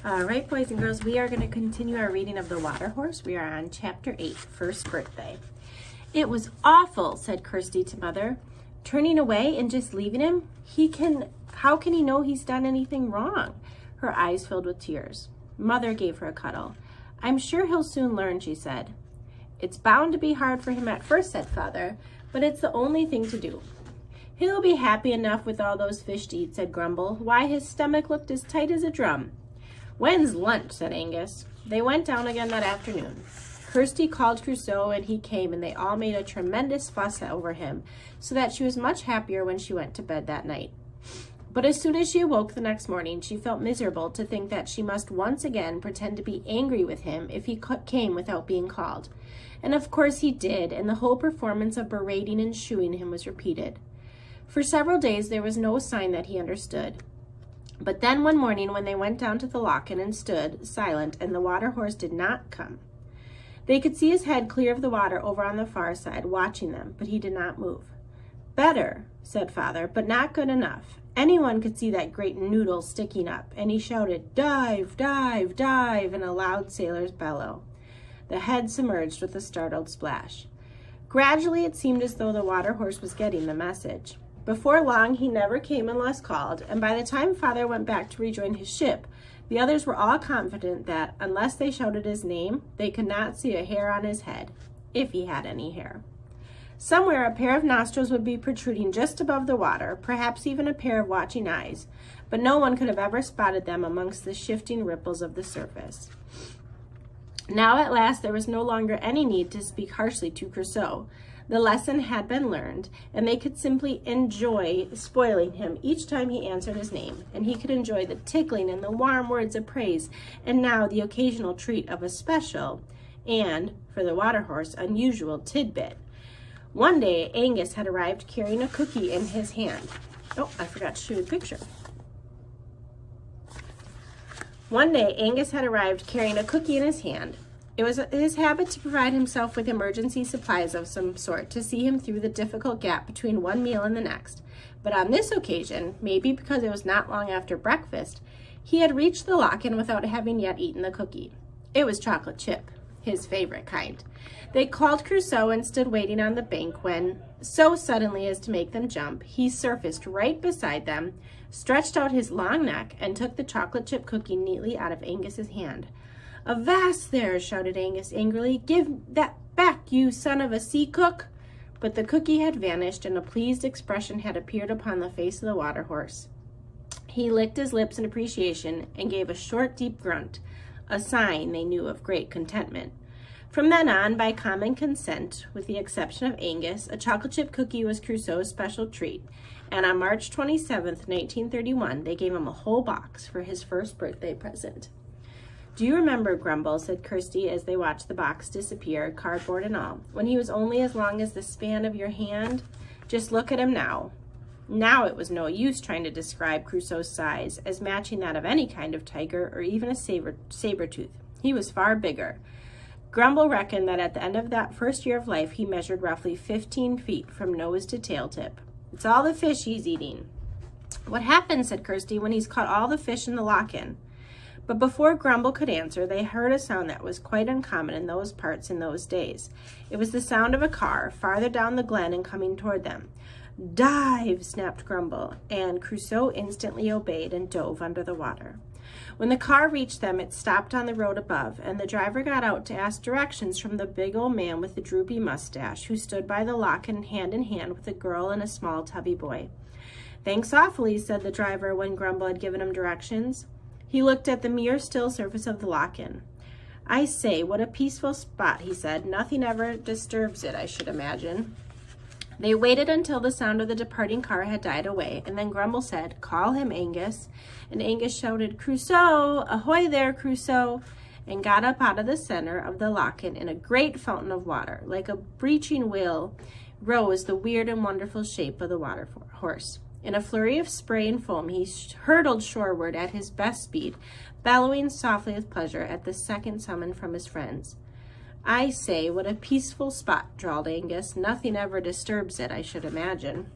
All right, boys and girls, we are going to continue our reading of The Water Horse. We are on Chapter 8, First Birthday. "It was awful," said Kirsty to Mother. "Turning away and just leaving him? How can he know he's done anything wrong?" Her eyes filled with tears. Mother gave her a cuddle. "I'm sure he'll soon learn," she said. "It's bound to be hard for him at first," said Father, "but it's the only thing to do." "He'll be happy enough with all those fish to eat," said Grumble. "Why, his stomach looked as tight as a drum." "When's lunch?" said Angus. They went down again that afternoon. Kirsty called Crusoe and he came, and they all made a tremendous fuss over him, so that she was much happier when she went to bed that night. But as soon as she awoke the next morning, she felt miserable to think that she must once again pretend to be angry with him if he came without being called. And of course he did, and the whole performance of berating and shooing him was repeated. For several days there was no sign that he understood. But then one morning when they went down to the loch-in and stood silent, and the water horse did not come, they could see his head clear of the water over on the far side, watching them, but he did not move. "Better," said Father, "but not good enough." Anyone could see that great noodle sticking up, and he shouted, "Dive, dive, dive," in a loud sailor's bellow. The head submerged with a startled splash. Gradually it seemed as though the water horse was getting the message. Before long he never came unless called, and by the time Father went back to rejoin his ship, the others were all confident that, unless they shouted his name, they could not see a hair on his head, if he had any hair. Somewhere a pair of nostrils would be protruding just above the water, perhaps even a pair of watching eyes, but no one could have ever spotted them amongst the shifting ripples of the surface. Now at last there was no longer any need to speak harshly to Crusoe. The lesson had been learned, and they could simply enjoy spoiling him each time he answered his name, and he could enjoy the tickling and the warm words of praise, and now the occasional treat of a special and, for the water horse, unusual tidbit. One day Angus had arrived carrying a cookie in his hand. Oh, I forgot to show you the picture. One day Angus had arrived carrying a cookie in his hand. It was his habit to provide himself with emergency supplies of some sort to see him through the difficult gap between one meal and the next. But on this occasion, maybe because it was not long after breakfast, he had reached the loch-in without having yet eaten the cookie. It was chocolate chip, his favorite kind. They called Crusoe and stood waiting on the bank when, so suddenly as to make them jump, he surfaced right beside them, stretched out his long neck, and took the chocolate chip cookie neatly out of Angus's hand. "Avast there!" shouted Angus angrily. "Give that back, you son of a sea cook!" But the cookie had vanished, and a pleased expression had appeared upon the face of the water horse. He licked his lips in appreciation and gave a short, deep grunt, a sign, they knew, of great contentment. From then on, by common consent, with the exception of Angus, a chocolate chip cookie was Crusoe's special treat, and on March 27th, 1931, they gave him a whole box for his first birthday present. "Do you remember, Grumble," said Kirsty as they watched the box disappear, cardboard and all, "when he was only as long as the span of your hand? Just look at him now." Now it was no use trying to describe Crusoe's size as matching that of any kind of tiger or even a saber-tooth. He was far bigger. Grumble reckoned that at the end of that first year of life he measured roughly 15 feet from nose to tail tip. "It's all the fish he's eating." "What happened," said Kirsty, "when he's caught all the fish in the loch-in?" But before Grumble could answer, they heard a sound that was quite uncommon in those parts in those days. It was the sound of a car, farther down the glen and coming toward them. "Dive!" snapped Grumble, and Crusoe instantly obeyed and dove under the water. When the car reached them, it stopped on the road above, and the driver got out to ask directions from the big old man with the droopy mustache, who stood by the loch-in hand in hand with a girl and a small tubby boy. "Thanks awfully," said the driver when Grumble had given him directions. He looked at the mere still surface of the loch-in. "I say, what a peaceful spot," he said. "Nothing ever disturbs it, I should imagine." They waited until the sound of the departing car had died away, and then Grumble said, "Call him, Angus." And Angus shouted, "Crusoe! Ahoy there, Crusoe!" and got up out of the center of the loch-in in a great fountain of water. Like a breaching whale rose the weird and wonderful shape of the water horse. In a flurry of spray and foam, he hurtled shoreward at his best speed, bellowing softly with pleasure at the second summon from his friends. "I say, what a peaceful spot," drawled Angus. "Nothing ever disturbs it, I should imagine."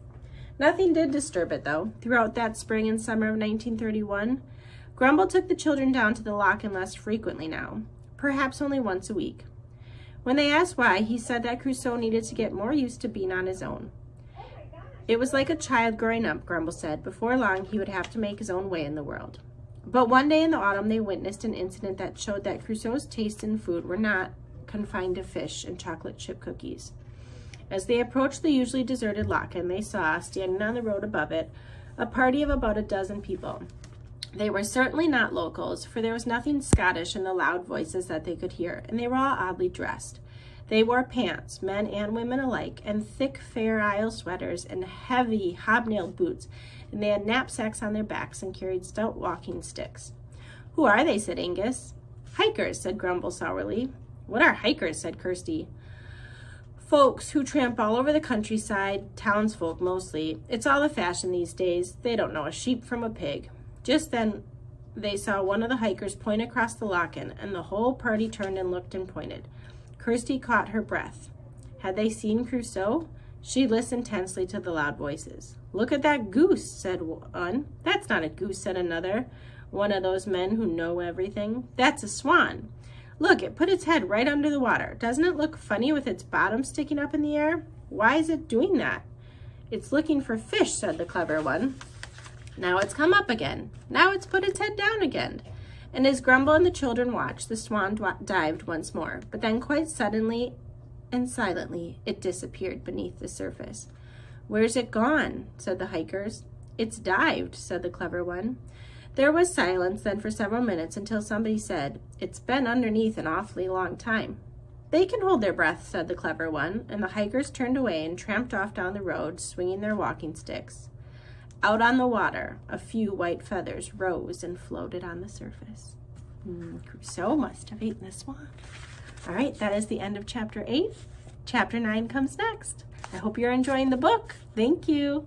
Nothing did disturb it, though, throughout that spring and summer of 1931. Grumble took the children down to the loch less frequently now, perhaps only once a week. When they asked why, he said that Crusoe needed to get more used to being on his own. It was like a child growing up, Grumble said. Before long, he would have to make his own way in the world. But one day in the autumn, they witnessed an incident that showed that Crusoe's tastes in food were not confined to fish and chocolate chip cookies. As they approached the usually deserted loch, they saw, standing on the road above it, a party of about a dozen people. They were certainly not locals, for there was nothing Scottish in the loud voices that they could hear, and they were all oddly dressed. They wore pants, men and women alike, and thick Fair Isle sweaters and heavy hobnailed boots, and they had knapsacks on their backs and carried stout walking sticks. "Who are they?" said Angus. "Hikers," said Grumble sourly. "What are hikers?" said Kirsty. "Folks who tramp all over the countryside, townsfolk mostly. It's all the fashion these days. They don't know a sheep from a pig." Just then they saw one of the hikers point across the loch, and the whole party turned and looked and pointed. Kirsty caught her breath. Had they seen Crusoe? She listened tensely to the loud voices. "Look at that goose," said one. "That's not a goose," said another, one of those men who know everything. "That's a swan. Look, it put its head right under the water. Doesn't it look funny with its bottom sticking up in the air? Why is it doing that?" "It's looking for fish," said the clever one. "Now it's come up again. Now it's put its head down again." And as Grumble and the children watched, the swan dived once more, but then quite suddenly and silently it disappeared beneath the surface. "Where's it gone?" said the hikers. "It's dived," said the clever one. There was silence then for several minutes until somebody said, "It's been underneath an awfully long time." "They can hold their breath," said the clever one, and the hikers turned away and tramped off down the road, swinging their walking sticks. Out on the water, a few white feathers rose and floated on the surface. Crusoe must have eaten the swan. All right, that is the end of chapter 8. Chapter 9 comes next. I hope you're enjoying the book. Thank you.